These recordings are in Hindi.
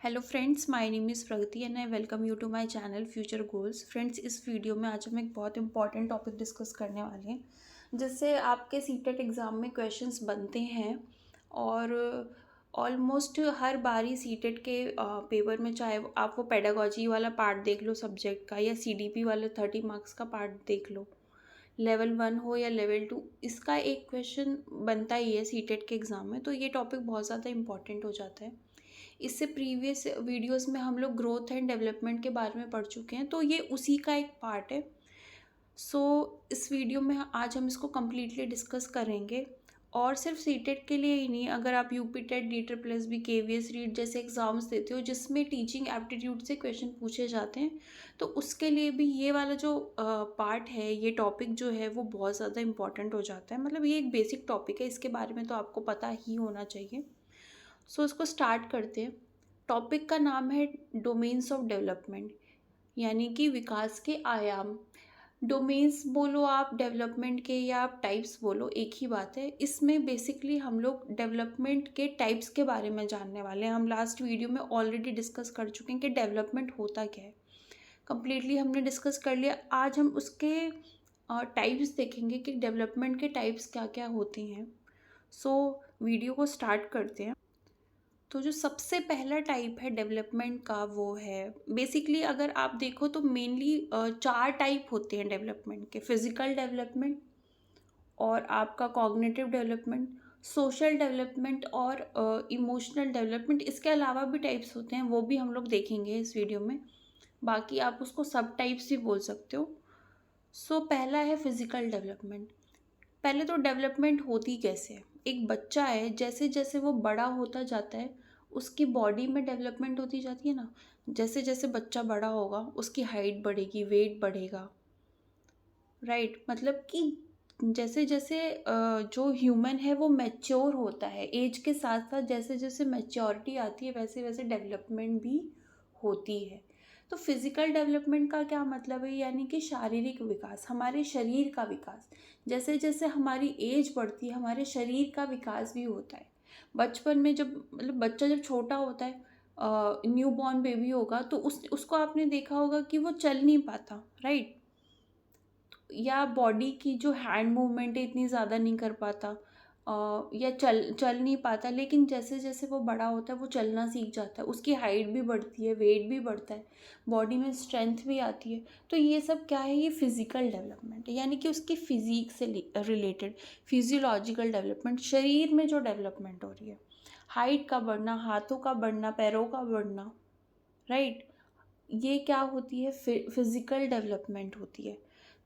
Hello friends, my name is Pragati and I welcome you to my channel future goals. Friends, इस वीडियो में आज हम एक बहुत इंपॉर्टेंट टॉपिक डिस्कस करने वाले हैं जिससे आपके सीटेट एग्ज़ाम में क्वेश्चंस बनते हैं। और ऑलमोस्ट हर बारी सीटेट के पेपर में, चाहे आप वो पेडागोजी वाला पार्ट देख लो सब्जेक्ट का, या सीडीपी वाले 30 मार्क्स का पार्ट देख लो, लेवल 1 हो या लेवल 2, इसका एक क्वेश्चन बनता ही है सीटेट के एग्ज़ाम में। तो ये टॉपिक बहुत ज़्यादा इंपॉर्टेंट हो जाता है। इससे प्रीवियस वीडियोस में हम लोग ग्रोथ एंड डेवलपमेंट के बारे में पढ़ चुके हैं, तो ये उसी का एक पार्ट है। सो इस वीडियो में आज हम इसको कम्प्लीटली डिस्कस करेंगे। और सिर्फ सीटेट के लिए ही नहीं, अगर आप UP TET, D triple S B, KVS REET जैसे एग्ज़ाम्स देते हो जिसमें टीचिंग एप्टीट्यूड से क्वेश्चन पूछे जाते हैं, तो उसके लिए भी ये वाला जो पार्ट है, ये टॉपिक जो है वो बहुत ज़्यादा इंपॉर्टेंट हो जाता है। मतलब ये एक बेसिक टॉपिक है, इसके बारे में तो आपको पता ही होना चाहिए। सो इसको स्टार्ट करते हैं। टॉपिक का नाम है डोमेन्स ऑफ डेवलपमेंट, यानी कि विकास के आयाम। डोमेन्स बोलो आप डेवलपमेंट के, या आप टाइप्स बोलो, एक ही बात है। इसमें बेसिकली हम लोग डेवलपमेंट के टाइप्स के बारे में जानने वाले हैं। हम लास्ट वीडियो में ऑलरेडी डिस्कस कर चुके हैं कि डेवलपमेंट होता क्या है, कंप्लीटली हमने डिस्कस कर लिया। आज हम उसके टाइप्स देखेंगे कि डेवलपमेंट के टाइप्स क्या क्या होते हैं। सो वीडियो को स्टार्ट करते हैं। तो जो सबसे पहला टाइप है डेवलपमेंट का, वो है बेसिकली, अगर आप देखो तो मेनली 4 टाइप होते हैं डेवलपमेंट के: फिजिकल डेवलपमेंट, और आपका कॉग्निटिव डेवलपमेंट, सोशल डेवलपमेंट, और इमोशनल डेवलपमेंट। इसके अलावा भी टाइप्स होते हैं, वो भी हम लोग देखेंगे इस वीडियो में। बाकी आप उसको सब टाइप्स भी बोल सकते हो। सो पहला है फिजिकल डेवलपमेंट। पहले तो डेवलपमेंट होती कैसे है? एक बच्चा है, जैसे जैसे वो बड़ा होता जाता है उसकी बॉडी में डेवलपमेंट होती जाती है ना। जैसे जैसे बच्चा बड़ा होगा उसकी हाइट बढ़ेगी, वेट बढ़ेगा, राइट। मतलब कि जैसे जैसे जो ह्यूमन है वो मैच्योर होता है, एज के साथ साथ जैसे जैसे मैच्योरिटी आती है वैसे वैसे डेवलपमेंट भी होती है। तो फिजिकल डेवलपमेंट का क्या मतलब है? यानी कि शारीरिक विकास, हमारे शरीर का विकास। जैसे जैसे हमारी एज बढ़ती है हमारे शरीर का विकास भी होता है। बचपन में जब, मतलब बच्चा जब छोटा होता है, न्यू बॉर्न बेबी होगा, तो उसको आपने देखा होगा कि वो चल नहीं पाता, राइट। या बॉडी की जो हैंड मूवमेंट है इतनी ज़्यादा नहीं कर पाता, या चल चल नहीं पाता। लेकिन जैसे जैसे वो बड़ा होता है वो चलना सीख जाता है, उसकी हाइट भी बढ़ती है, वेट भी बढ़ता है, बॉडी में स्ट्रेंथ भी आती है। तो ये सब क्या है? ये फिजिकल डेवलपमेंट है, यानी कि उसकी फिजिक से रिलेटेड फिजियोलॉजिकल डेवलपमेंट, शरीर में जो डेवलपमेंट हो रही है। हाइट का बढ़ना, हाथों का बढ़ना, पैरों का बढ़ना, राइट। ये क्या होती है? फिजिकल डेवलपमेंट होती है।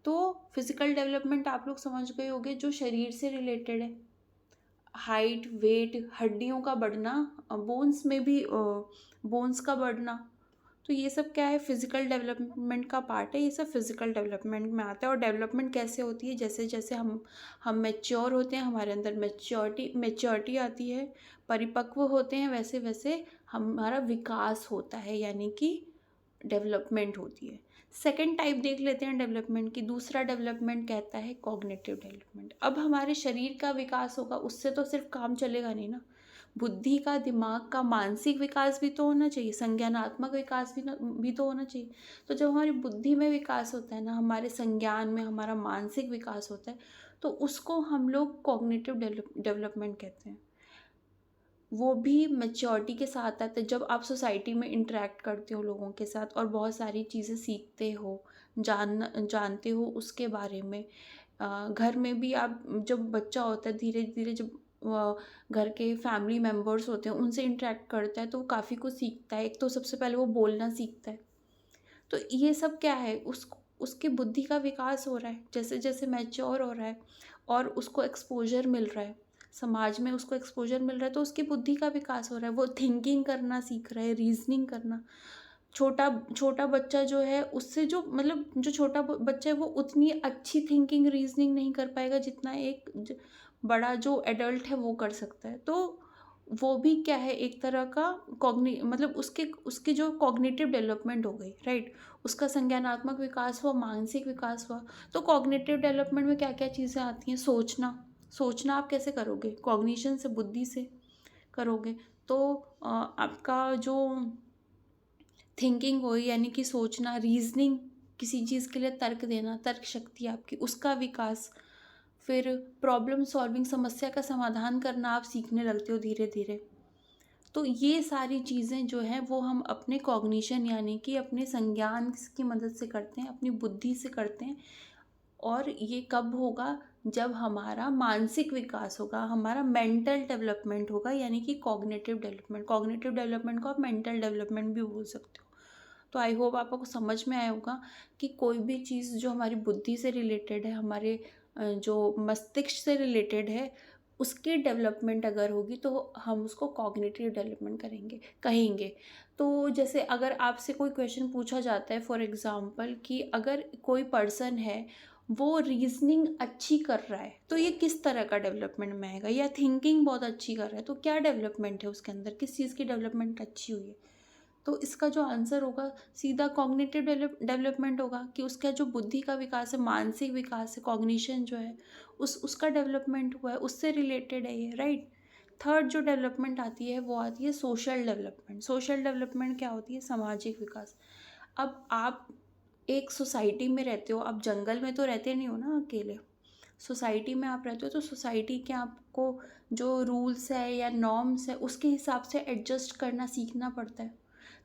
तो फिजिकल डेवलपमेंट आप लोग समझ गए होंगे, जो शरीर से रिलेटेड है। हाइट, वेट, हड्डियों का बढ़ना, बोन्स में भी बोन्स का बढ़ना। तो ये सब क्या है? फिजिकल डेवलपमेंट का पार्ट है। ये सब फिजिकल डेवलपमेंट में आता है। और डेवलपमेंट कैसे होती है? जैसे जैसे हम मैच्योर होते हैं, हमारे अंदर मैच्योरिटी आती है, परिपक्व होते हैं, वैसे वैसे हमारा विकास होता है, यानी कि डेवलपमेंट होती है। सेकंड टाइप देख लेते हैं डेवलपमेंट की। दूसरा डेवलपमेंट कहता है कॉग्निटिव डेवलपमेंट। अब हमारे शरीर का विकास होगा, उससे तो सिर्फ काम चलेगा नहीं ना। बुद्धि का, दिमाग का, मानसिक विकास भी तो होना चाहिए, संज्ञानात्मक विकास भी तो होना चाहिए। तो जब हमारी बुद्धि में विकास होता है ना, हमारे संज्ञान में हमारा मानसिक विकास होता है, तो उसको हम लोग कॉग्निटिव डेवलपमेंट कहते हैं। वो भी मैच्योरिटी के साथ आता है, जब आप सोसाइटी में इंटरेक्ट करते हो लोगों के साथ और बहुत सारी चीज़ें सीखते हो, जानते हो उसके बारे में। घर में भी आप, जब बच्चा होता है, धीरे धीरे जब घर के फैमिली मेम्बर्स होते हैं उनसे इंटरेक्ट करता है तो वो काफ़ी कुछ सीखता है। एक तो सबसे पहले वो बोलना सीखता है। तो ये सब क्या है? उसकी बुद्धि का विकास हो रहा है जैसे जैसे मैच्योर हो रहा है, और उसको एक्सपोजर मिल रहा है, समाज में उसको एक्सपोजर मिल रहा है, तो उसकी बुद्धि का विकास हो रहा है। वो थिंकिंग करना सीख रहा है, रीजनिंग करना। छोटा छोटा बच्चा जो है, उससे जो, मतलब जो छोटा बच्चा है वो उतनी अच्छी थिंकिंग, रीजनिंग नहीं कर पाएगा जितना एक बड़ा जो एडल्ट है वो कर सकता है। तो वो भी क्या है? एक तरह का मतलब उसकी जो कॉग्निटिव डेवलपमेंट हो गई, राइट। उसका संज्ञानात्मक विकास हुआ, मानसिक विकास हुआ। तो कॉग्निटिव डेवलपमेंट में क्या क्या चीज़ें आती हैं? सोचना। सोचना आप कैसे करोगे? कॉग्निशन से, बुद्धि से करोगे। तो आपका जो थिंकिंग हो, यानी कि सोचना, रीजनिंग, किसी चीज़ के लिए तर्क देना, तर्क शक्ति आपकी, उसका विकास। फिर प्रॉब्लम सॉल्विंग, समस्या का समाधान करना आप सीखने लगते हो धीरे धीरे। तो ये सारी चीज़ें जो हैं वो हम अपने कॉग्निशन यानी कि अपने संज्ञान की मदद से करते हैं, अपनी बुद्धि से करते हैं। और ये कब होगा? जब हमारा मानसिक विकास होगा, हमारा मेंटल डेवलपमेंट होगा, यानी कि कॉग्निटिव डेवलपमेंट। कॉग्निटिव डेवलपमेंट को आप मेंटल डेवलपमेंट भी बोल सकते हो। तो आई होप आपको समझ में आया होगा कि कोई भी चीज़ जो हमारी बुद्धि से रिलेटेड है, हमारे जो मस्तिष्क से रिलेटेड है, उसकी डेवलपमेंट अगर होगी तो हम उसको कॉग्निटिव डेवलपमेंट कहेंगे। तो जैसे अगर आपसे कोई क्वेश्चन पूछा जाता है फॉर एग्ज़ाम्पल कि अगर कोई पर्सन है, वो रीजनिंग अच्छी कर रहा है, तो ये किस तरह का डेवलपमेंट में आएगा? या थिंकिंग बहुत अच्छी कर रहा है, तो क्या डेवलपमेंट है उसके अंदर, किस चीज़ की डेवलपमेंट अच्छी हुई है? तो इसका जो आंसर होगा सीधा कॉग्निटिव डेवलपमेंट होगा, कि उसका जो बुद्धि का विकास है, मानसिक विकास है, कॉग्निशन जो है उसका डेवलपमेंट हुआ है, उससे रिलेटेड है ये, राइट। थर्ड जो डेवलपमेंट आती है वो आती है सोशल डेवलपमेंट। सोशल डेवलपमेंट क्या होती है? सामाजिक विकास। अब आप एक सोसाइटी में रहते हो, आप जंगल में तो रहते नहीं हो ना अकेले, सोसाइटी में आप रहते हो, तो सोसाइटी के आपको जो रूल्स है या नॉर्म्स है उसके हिसाब से एडजस्ट करना सीखना पड़ता है।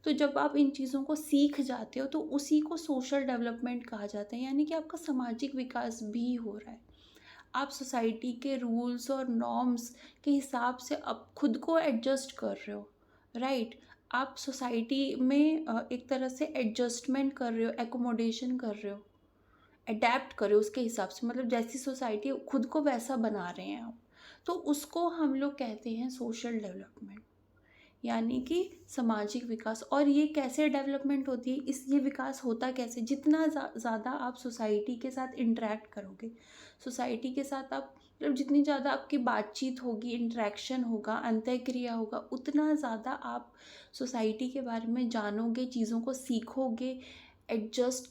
तो जब आप इन चीज़ों को सीख जाते हो तो उसी को सोशल डेवलपमेंट कहा जाता है, यानी कि आपका सामाजिक विकास भी हो रहा है। आप सोसाइटी के रूल्स और नॉर्म्स के हिसाब से अब खुद को एडजस्ट कर रहे हो, राइट। आप सोसाइटी में एक तरह से एडजस्टमेंट कर रहे हो, एकोमोडेशन कर रहे हो, अडेप्ट करें उसके हिसाब से, मतलब जैसी सोसाइटी खुद को वैसा बना रहे हैं आप। तो उसको हम लोग कहते हैं सोशल डेवलपमेंट, यानी कि सामाजिक विकास। और ये कैसे डेवलपमेंट होती है, ये विकास होता कैसे? जितना ज़्यादा आप सोसाइटी के साथ इंटरेक्ट करोगे, सोसाइटी के साथ आप मतलब जितनी ज़्यादा आपकी बातचीत होगी, इंटरेक्शन होगा, अंतःक्रिया होगा, उतना ज़्यादा आप सोसाइटी के बारे में जानोगे, चीज़ों को सीखोगे, एडजस्ट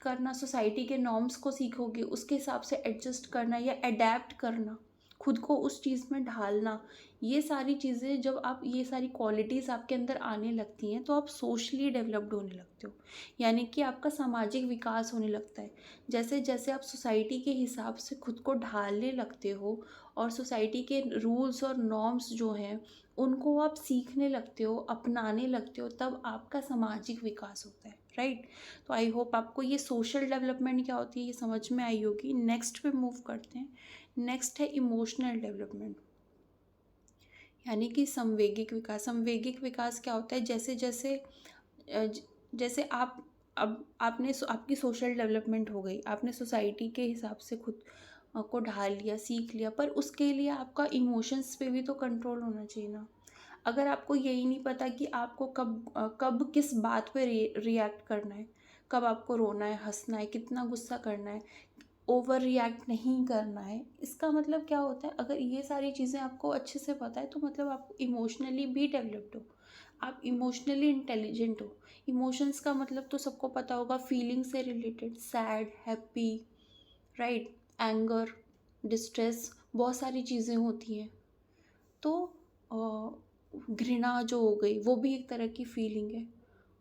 करना, सोसाइटी के नॉर्म्स को सीखोगे, उसके हिसाब से एडजस्ट करना या अडेप्ट करना, खुद को उस चीज़ में ढालना। ये सारी चीज़ें जब आप, ये सारी क्वालिटीज़ आपके अंदर आने लगती हैं तो आप सोशली डेवलप्ड होने लगते हो, यानी कि आपका सामाजिक विकास होने लगता है। जैसे जैसे आप सोसाइटी के हिसाब से खुद को ढालने लगते हो और सोसाइटी के रूल्स और नॉर्म्स जो हैं उनको आप सीखने लगते हो, अपनाने लगते हो, तब आपका सामाजिक विकास होता है, राइट। तो आई होप आपको ये सोशल डेवलपमेंट क्या होती है ये समझ में आई होगी। नेक्स्ट पे मूव करते हैं। नेक्स्ट है इमोशनल डेवलपमेंट, यानी कि संवेगिक विकास। संवेगिक विकास क्या होता है? जैसे जैसे जैसे आप, अब आपकी सोशल डेवलपमेंट हो गई, आपने सोसाइटी के हिसाब से खुद को ढाल लिया, सीख लिया, पर उसके लिए आपका इमोशंस पे भी तो कंट्रोल होना चाहिए ना। अगर आपको यही नहीं पता कि आपको कब किस बात पे रिएक्ट करना है, कब आपको रोना है, हंसना है, कितना गुस्सा करना है, ओवर रिएक्ट नहीं करना है, इसका मतलब क्या होता है? अगर ये सारी चीज़ें आपको अच्छे से पता है तो मतलब आप इमोशनली भी डेवलप्ड हो, आप इमोशनली इंटेलिजेंट हो। इमोशंस का मतलब तो सबको पता होगा, फीलिंग से related, sad, happy, right, anger, distress, बहुत सारी चीज़ें होती हैं। तो घृणा जो हो गई वो भी एक तरह की फीलिंग है।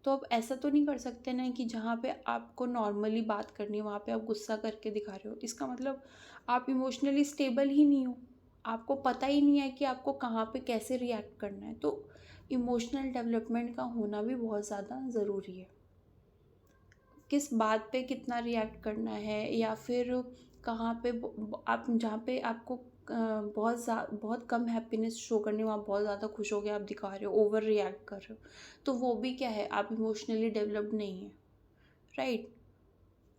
तो अब ऐसा तो नहीं कर सकते ना कि जहाँ पे आपको नॉर्मली बात करनी है वहाँ पे आप गुस्सा करके दिखा रहे हो, इसका मतलब आप इमोशनली स्टेबल ही नहीं हो, आपको पता ही नहीं है कि आपको कहाँ पे कैसे रिएक्ट करना है। तो इमोशनल डेवलपमेंट का होना भी बहुत ज़्यादा ज़रूरी है, किस बात पे कितना रिएक्ट करना है, या फिर कहाँ पे आप जहाँ पे आपको बहुत कम हैप्पीनेस शो करनी है वहाँ बहुत ज़्यादा खुश हो गए आप दिखा रहे हो, ओवर रिएक्ट कर रहे हो, तो वो भी क्या है? आप इमोशनली डेवलप्ड नहीं है, राइट।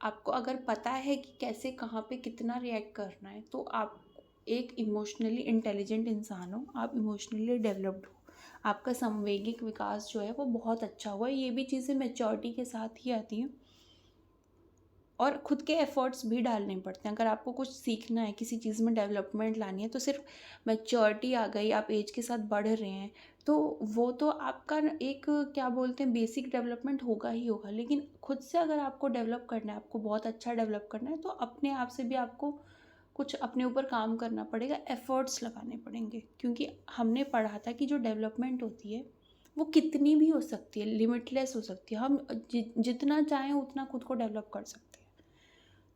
आपको अगर पता है कि कैसे कहाँ पे कितना रिएक्ट करना है तो आप एक इमोशनली इंटेलिजेंट इंसान हो, आप इमोशनली डेवलप्ड हो, आपका संवेगिक विकास जो है वो बहुत अच्छा हुआ है। ये भी चीज़ें मैच्योरिटी के साथ ही आती हैं और खुद के एफर्ट्स भी डालने पड़ते हैं। अगर आपको कुछ सीखना है, किसी चीज़ में डेवलपमेंट लानी है, तो सिर्फ मैच्योरिटी आ गई, आप एज के साथ बढ़ रहे हैं, तो वो तो आपका एक क्या बोलते हैं बेसिक डेवलपमेंट होगा ही होगा। लेकिन खुद से अगर आपको डेवलप करना है, आपको बहुत अच्छा डेवलप करना है, तो अपने आप से भी आपको कुछ अपने ऊपर काम करना पड़ेगा, एफ़र्ट्स लगाने पड़ेंगे, क्योंकि हमने पढ़ा था कि जो डेवलपमेंट होती है वो कितनी भी हो सकती है, लिमिटलेस हो सकती है। हम जितना चाहें उतना खुद को डेवलप कर सकते हैं।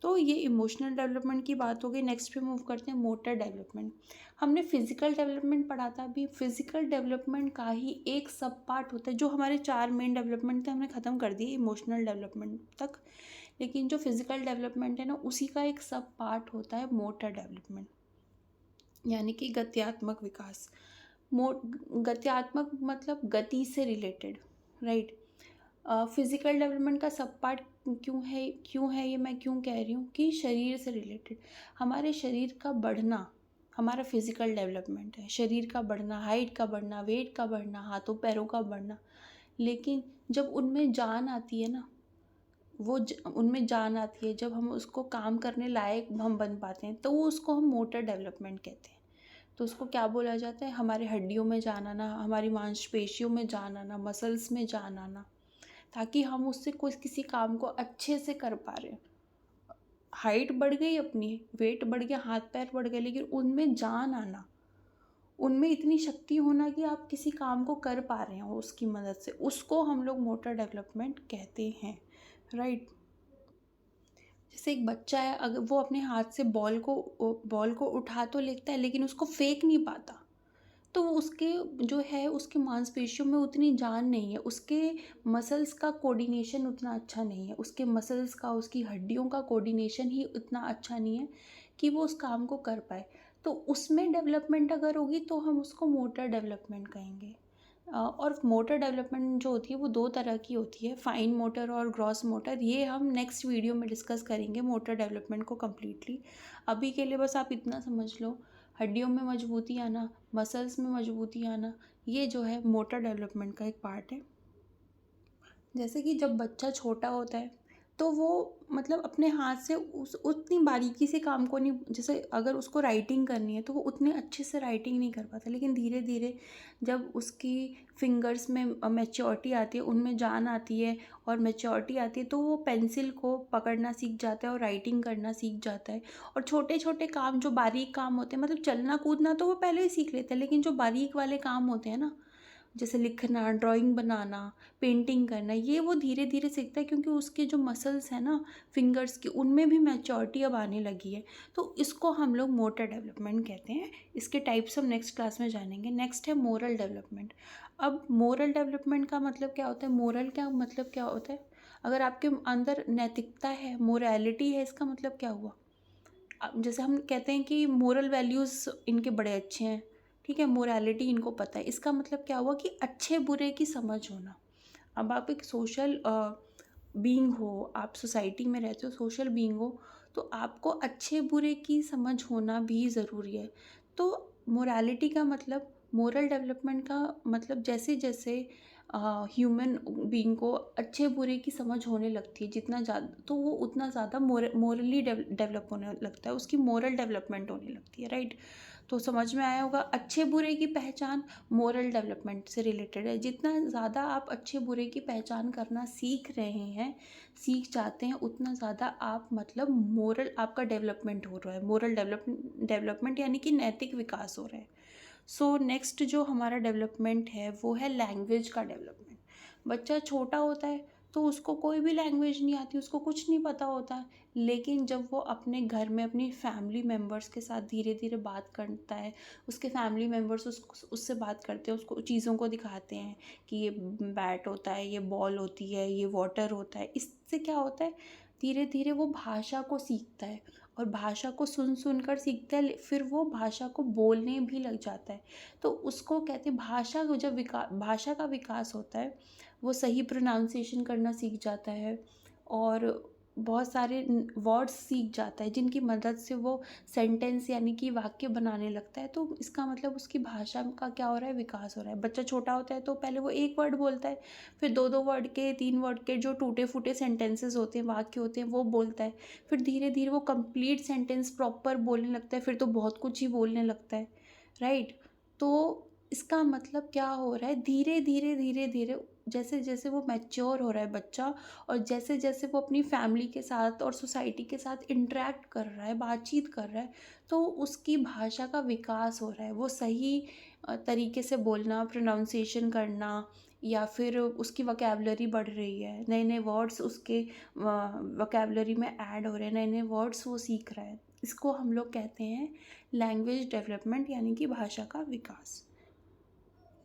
तो ये इमोशनल डेवलपमेंट की बात हो गई। नेक्स्ट पे मूव करते हैं मोटर डेवलपमेंट। हमने फिजिकल डेवलपमेंट पढ़ा था। अभी फिजिकल डेवलपमेंट का ही एक सब पार्ट होता है, जो हमारे 4 मेन डेवलपमेंट थे हमने ख़त्म कर दिए इमोशनल डेवलपमेंट तक, लेकिन जो फिजिकल डेवलपमेंट है ना, उसी का एक सब पार्ट होता है मोटर डेवलपमेंट, यानी कि गत्यात्मक विकास। गत्यात्मक मतलब गति से रिलेटेड, राइट। फिजिकल डेवलपमेंट का सब पार्ट क्यों है ये मैं क्यों कह रही हूँ कि शरीर से रिलेटेड, हमारे शरीर का बढ़ना हमारा फिजिकल डेवलपमेंट है। शरीर का बढ़ना, हाइट का बढ़ना, वेट का बढ़ना, हाथों पैरों का बढ़ना। लेकिन जब उनमें जान आती है ना, उनमें जान आती है, जब हम उसको काम करने लायक हम बन पाते हैं, तो वो उसको हम मोटर डेवलपमेंट कहते हैं। तो उसको क्या बोला जाता है? हमारे हड्डियों में जान आना, हमारी मांसपेशियों में जान आना, मसल्स में जान आना, ताकि हम उससे कोई किसी काम को अच्छे से कर पा रहे हैं। हाइट बढ़ गई अपनी, वेट बढ़ गया, हाथ पैर बढ़ गए, लेकिन उनमें जान आना, उनमें इतनी शक्ति होना कि आप किसी काम को कर पा रहे हो उसकी मदद से, उसको हम लोग मोटर डेवलपमेंट कहते हैं, राइट। जैसे एक बच्चा है, अगर वो अपने हाथ से बॉल को उठा तो लेता है, लेकिन उसको फेंक नहीं पाता, तो उसके जो है उसकी मांसपेशियों में उतनी जान नहीं है, उसके मसल्स का कोऑर्डिनेशन उतना अच्छा नहीं है, उसके मसल्स का, उसकी हड्डियों का कोऑर्डिनेशन ही उतना अच्छा नहीं है कि वो उस काम को कर पाए। तो उसमें डेवलपमेंट अगर होगी तो हम उसको मोटर डेवलपमेंट कहेंगे। और मोटर डेवलपमेंट जो होती है वो 2 तरह की होती है, फाइन मोटर और ग्रॉस मोटर। ये हम नेक्स्ट वीडियो में डिस्कस करेंगे मोटर डेवलपमेंट को कम्प्लीटली। अभी के लिए बस आप इतना समझ लो, हड्डियों में मजबूती आना, मसल्स में मजबूती आना, ये जो है मोटर डेवलपमेंट का एक पार्ट है। जैसे कि जब बच्चा छोटा होता है तो वो मतलब अपने हाथ से उस उतनी बारीकी से काम को नहीं, जैसे अगर उसको राइटिंग करनी है तो वो उतने अच्छे से राइटिंग नहीं कर पाता, लेकिन धीरे धीरे जब उसकी फिंगर्स में मैच्योरिटी आती है, उनमें जान आती है और मैच्योरिटी आती है, तो वो पेंसिल को पकड़ना सीख जाता है और राइटिंग करना सीख जाता है। और छोटे छोटे काम, जो बारीक काम होते हैं, मतलब चलना कूदना तो वो पहले ही सीख लेता है, लेकिन जो बारीक वाले काम होते हैं ना, जैसे लिखना, ड्राइंग बनाना, पेंटिंग करना, ये वो धीरे धीरे सीखता है, क्योंकि उसके जो मसल्स हैं ना फिंगर्स की, उनमें भी मैच्योरिटी अब आने लगी है। तो इसको हम लोग मोटर डेवलपमेंट कहते हैं। इसके टाइप्स हम नेक्स्ट क्लास में जानेंगे। नेक्स्ट है मोरल डेवलपमेंट। अब मोरल डेवलपमेंट का मतलब क्या होता है? मोरल क्या मतलब क्या होता है? अगर आपके अंदर नैतिकता है, मोरालिटी है, इसका मतलब क्या हुआ? अब जैसे हम कहते हैं कि मोरल वैल्यूज़ इनके बड़े अच्छे हैं, ठीक है, मोरालिटी इनको पता है, इसका मतलब क्या हुआ कि अच्छे बुरे की समझ होना। अब आप एक सोशल बीइंग हो, आप सोसाइटी में रहते हो, सोशल बीइंग हो, तो आपको अच्छे बुरे की समझ होना भी ज़रूरी है। तो मोरालिटी का मतलब, मोरल डेवलपमेंट का मतलब, जैसे जैसे ह्यूमन बीइंग को अच्छे बुरे की समझ होने लगती है जितना ज़्यादा, तो वो उतना ज़्यादा मोरली डेवलप होने लगता है, उसकी मोरल डेवलपमेंट होने लगती है, राइट। तो समझ में आया होगा, अच्छे बुरे की पहचान मोरल डेवलपमेंट से रिलेटेड है। जितना ज़्यादा आप अच्छे बुरे की पहचान करना सीख रहे हैं, सीख जाते हैं, उतना ज़्यादा आप मतलब मोरल, आपका डेवलपमेंट हो रहा है। मोरल डेवलपमेंट यानी कि नैतिक विकास हो रहा है। सो नेक्स्ट जो हमारा डेवलपमेंट है वो है लैंग्वेज का डेवलपमेंट। बच्चा छोटा होता है तो उसको कोई भी लैंग्वेज नहीं आती, उसको कुछ नहीं पता होता, लेकिन जब वो अपने घर में अपनी फैमिली मेम्बर्स के साथ धीरे धीरे बात करता है, उसके फैमिली मेम्बर्स उससे बात करते हैं, उसको चीज़ों को दिखाते हैं कि ये बैट होता है, ये बॉल होती है, ये वाटर होता है, इससे क्या होता है, धीरे धीरे वो भाषा को सीखता है, और भाषा को सुन सुन कर सीखता है, फिर वो भाषा को बोलने भी लग जाता है। तो उसको कहते हैं भाषा को, जब भाषा का विकास होता है, वो सही प्रोनाउंसिएशन करना सीख जाता है, और बहुत सारे वर्ड्स सीख जाता है जिनकी मदद से वो सेंटेंस यानी कि वाक्य बनाने लगता है। तो इसका मतलब उसकी भाषा का क्या हो रहा है? विकास हो रहा है। बच्चा छोटा होता है तो पहले वो एक वर्ड बोलता है, फिर दो दो वर्ड के, तीन वर्ड के जो टूटे फूटे सेंटेंसेस होते हैं, वाक्य होते हैं, वो बोलता है, फिर धीरे धीरे वो कंप्लीट सेंटेंस प्रॉपर बोलने लगता है, फिर तो बहुत कुछ ही बोलने लगता है, राइट। तो इसका मतलब क्या हो रहा है, धीरे धीरे धीरे धीरे जैसे जैसे वो मैच्योर हो रहा है बच्चा, और जैसे जैसे वो अपनी फैमिली के साथ और सोसाइटी के साथ इंटरेक्ट कर रहा है, बातचीत कर रहा है, तो उसकी भाषा का विकास हो रहा है। वो सही तरीके से बोलना, प्रोनाउंसिएशन करना, या फिर उसकी वोकैबुलरी बढ़ रही है, नए नए वर्ड्स उसके वोकैबुलरी में ऐड हो रहे हैं, नए नए वर्ड्स वो सीख रहा है। इसको हम लोग कहते हैं लैंग्वेज डेवलपमेंट, यानी कि भाषा का विकास।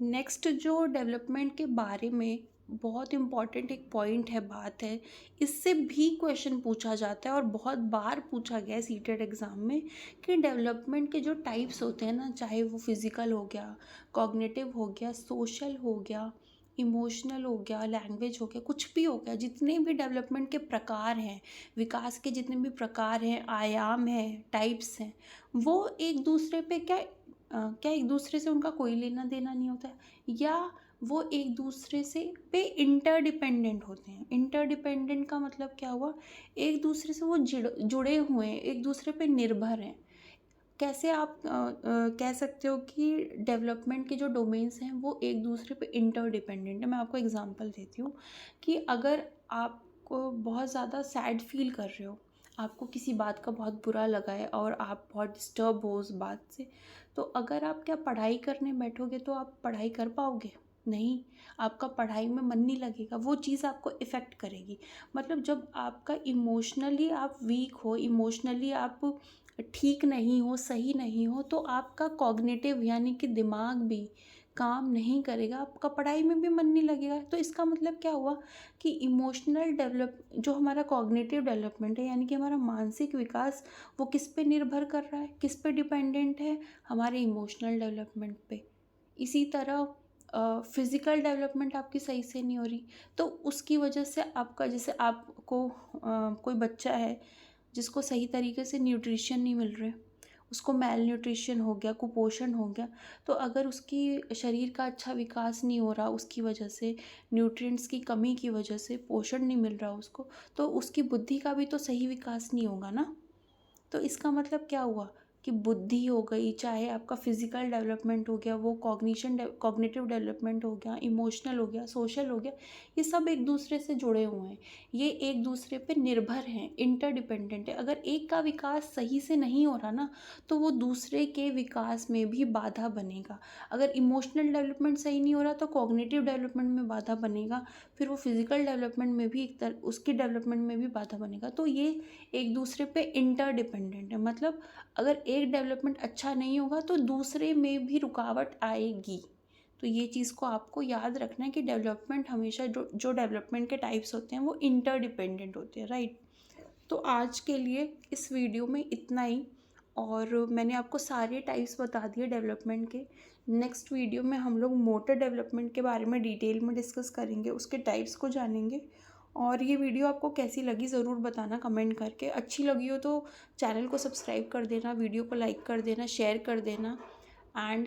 नेक्स्ट जो डेवलपमेंट के बारे में बहुत इम्पॉर्टेंट एक पॉइंट है, बात है, इससे भी क्वेश्चन पूछा जाता है और बहुत बार पूछा गया है सीटेट एग्ज़ाम में, कि डेवलपमेंट के जो टाइप्स होते हैं ना, चाहे वो फिज़िकल हो गया, कॉग्निटिव हो गया, सोशल हो गया, इमोशनल हो गया, लैंग्वेज हो गया, कुछ भी हो गया, जितने भी डेवलपमेंट के प्रकार हैं, विकास के जितने भी प्रकार हैं, आयाम हैं, टाइप्स हैं, वो एक दूसरे पे क्या एक दूसरे से उनका कोई लेना देना नहीं होता है, या वो एक दूसरे से पे इंटरडिपेंडेंट होते हैं। इंटरडिपेंडेंट का मतलब क्या हुआ, एक दूसरे से वो जुड़े हुए हैं, एक दूसरे पे निर्भर हैं। कैसे आप कह सकते हो कि डेवलपमेंट के जो डोमेन्स हैं वो एक दूसरे पे इंटरडिपेंडेंट है। मैं आपको एग्जांपल देती हूँ कि अगर आपको बहुत ज़्यादा सैड फील कर रहे हो, आपको किसी बात का बहुत बुरा लगा है और आप बहुत डिस्टर्ब हो उस बात से, तो अगर आप क्या पढ़ाई करने बैठोगे तो आप पढ़ाई कर पाओगे? नहीं, आपका पढ़ाई में मन नहीं लगेगा, वो चीज़ आपको इफ़ेक्ट करेगी। मतलब जब आपका इमोशनली आप वीक हो, इमोशनली आप ठीक नहीं हो, सही नहीं हो, तो आपका कॉग्निटिव यानी कि दिमाग भी काम नहीं करेगा, आपका पढ़ाई में भी मन नहीं लगेगा। तो इसका मतलब क्या हुआ कि इमोशनल डेवलप जो हमारा कॉग्निटिव डेवलपमेंट है, यानी कि हमारा मानसिक विकास, वो किस पे निर्भर कर रहा है, किस पे डिपेंडेंट है, हमारे इमोशनल डेवलपमेंट पे। इसी तरह फिज़िकल डेवलपमेंट आपकी सही से नहीं हो रही, तो उसकी वजह से आपका, जैसे आपको कोई बच्चा है जिसको सही तरीके से न्यूट्रिशन नहीं मिल रहे, उसको मैल न्यूट्रिशन हो गया, कुपोषण हो गया, तो अगर उसकी शरीर का अच्छा विकास नहीं हो रहा उसकी वजह से, न्यूट्रिएंट्स की कमी की वजह से, पोषण नहीं मिल रहा उसको, तो उसकी बुद्धि का भी तो सही विकास नहीं होगा ना। तो इसका मतलब क्या हुआ कि बुद्धि हो गई, चाहे आपका फिजिकल डेवलपमेंट हो गया, वो कॉग्निटिव डेवलपमेंट हो गया, इमोशनल हो गया, सोशल हो गया, ये सब एक दूसरे से जुड़े हुए हैं, ये एक दूसरे पे निर्भर हैं, इंटरडिपेंडेंट है। अगर एक का विकास सही से नहीं हो रहा ना, तो वो दूसरे के विकास में भी बाधा बनेगा। अगर इमोशनल डेवलपमेंट सही नहीं हो रहा तो कॉग्निटिव डेवलपमेंट में बाधा बनेगा, फिर वो फिजिकल डेवलपमेंट में भी उसकी डेवलपमेंट में भी बाधा बनेगा। तो ये एक दूसरे पे इंटरडिपेंडेंट है। मतलब अगर एक डेवलपमेंट अच्छा नहीं होगा तो दूसरे में भी रुकावट आएगी। तो ये चीज़ को आपको याद रखना है कि डेवलपमेंट हमेशा जो जो डेवलपमेंट के टाइप्स होते हैं वो इंटरडिपेंडेंट होते हैं, राइट। तो आज के लिए इस वीडियो में इतना ही, और मैंने आपको सारे टाइप्स बता दिए डेवलपमेंट के। नेक्स्ट वीडियो में हम लोग मोटर डेवलपमेंट के बारे में डिटेल में डिस्कस करेंगे, उसके टाइप्स को जानेंगे। और ये वीडियो आपको कैसी लगी ज़रूर बताना कमेंट करके। अच्छी लगी हो तो चैनल को सब्सक्राइब कर देना, वीडियो को लाइक कर देना, शेयर कर देना, and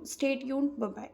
stay tuned, bye bye.